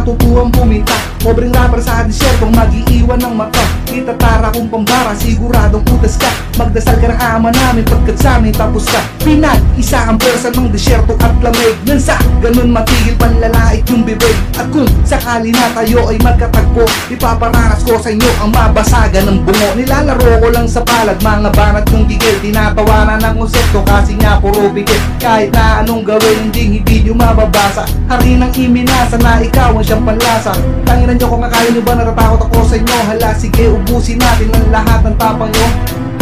matutuwang bumita. Pobreng rapper sa disyertong mag-iiwan ng mata. Itatara kong pambara, siguradong utas ka. Magdasal ka ng ama namin pagkat sa amin tapos ka. Pinag-isa ang person ng disyerto at lamig. Nang sa ganun matigil panlalait yung bibig. At kung sakali na tayo ay magkatagpo, ipaparanas ko sa inyo ang mabasagan ng bungo. Nilalaro ko lang sa palad, mga banat kong gigil. Tinatawanan ng konsepto kasi nga puro bigil. Kahit na anong gawin hindi nyo mababasa. Hari ng iminasa na ikaw ang siyang panlasa. Tanginan nyo kung akala nyo ba natatakot ako sa inyo. Hala sige ubusin natin ang lahat ng tapang nyo.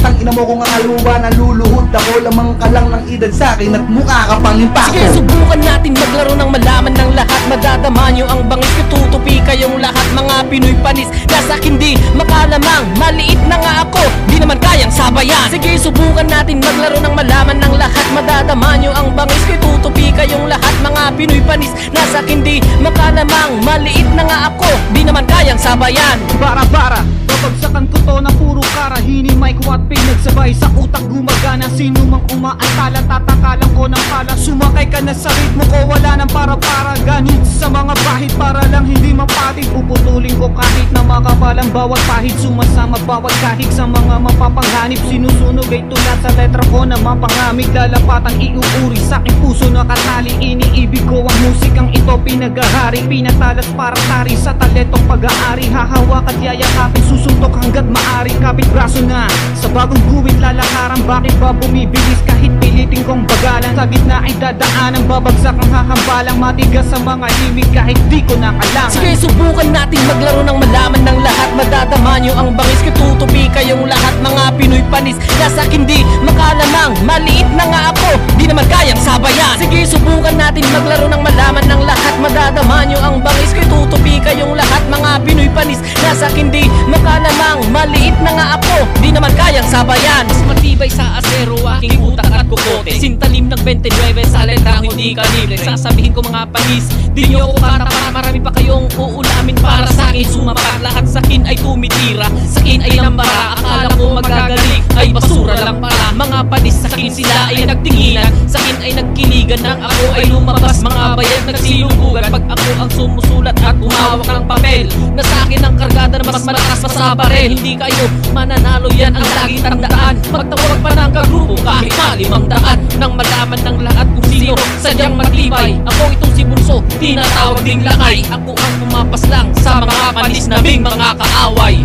Tangina mo kung akala ba naluluhod ako. Lamang ka lang ng edad sa'kin at mukha ka pang impako. Sige subukan natin maglaro ng malaman ng lahat. Madadama nyo ang bangis, katutupi kayong lahat. Mga Pinoy panis, nasa hindi makalamang. Maliit na nga ako, di naman kayang sabayan. Sige subukan natin maglaro ng malaman ng lahat. Madadama nyo ang bangis, katutupi kayong lahat. Mga Pinoy panis, nasa hindi makalamang. Maliit na nga ako, di naman kayang sabayan. Bara-bara, babagsakan ko to na puro kara. Hinimay ko at pinagsabay sa utak gumagana. Sino mang umaantala, tatakalang ko ng pala. Sumakay ka na sa ritmo ko, wala nang para-para. Ganit sa mga bahid para lang hindi mapatid. Puputulin ko kahit na makabalang bawat pahid. Sumasama bawat kahig sa mga mapapanghanip. Sinusunog ay tulad sa letra ko na mapangamig. Lalapatan iuuri sa aking puso na katali. Iniibig ko ang musikang ito pinagahari. Pinatalas para tari sa talentong pag-aari. Hahawak at yayakapin, susuntok hanggat maari. Kapit braso na sa bagong guwit lalakaran. Bakit ba bumibilis kahit pilitin kong bagalan? Sa gitna ay dadaanan, babagsak ang hahambalang. Matigas sa mga limit kahit di ko nakalangan. Sige subukan natin maglaro ng malaman ng lahat. Madadama nyo ang bangis, katutupi kayong lahat. Mga Pinoy panis, nasa hindi makalamang. Maliit na nga ako, di naman kayang sabayan. Sige subukan natin maglaro ng malaman ng lahat. Madadama nyo ang bangis, katutupi kayong lahat. Mga Pinoy panis, nasa hindi makalamang. Maliit na nga ako, di naman kayang sabayan. Mas matibay sa asero aking utak at kukote. Sintalim ng 29 sa letra hindi kalibre. Sasabihin ko mga panis, di nyo ko katapat. Marami pa kayong uulamin para sa akin. Sumapat lahat sa akin ay tumitira. Sa akin ay nambara, akala ko magagaling ay basura lang para. Mga panis sa akin sila ay nagtinginan. Sa akin ay nagkiligan nang ako ay lumabas. Mga bayad nagsilunggugan pag ako ang sumusulat at humawak ng papel. Na sa akin ang kargada na mas malakas pa sa barel. Hindi kayo mananalo, yan ang laging tandaan. Magtawag pa ng kagrupo kahit malimang daan. Nang malaman ng lahat kung sino sadyang matibay. Ako itong si Bunso, tinatawag ding lakay. Ako ang pumapas lang sa mga panis naming mga kaaway.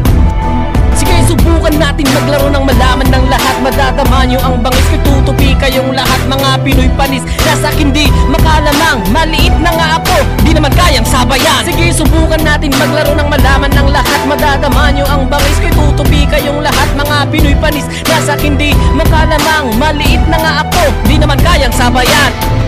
Sige subukan natin maglaro ng malaman ng lahat. Madadama nyo ang bangis, katutupi kayong lahat. Mga Pinoy panis, nasa hindi makalamang. Maliit na nga ako, di naman kayang sabayan. Sige subukan natin maglaro ng malaman ng lahat. Madadama nyo ang bangis, katutupi kayong lahat. Mga Pinoy panis, nasa hindi makalamang. Maliit na nga ako, di naman kayang sabayan.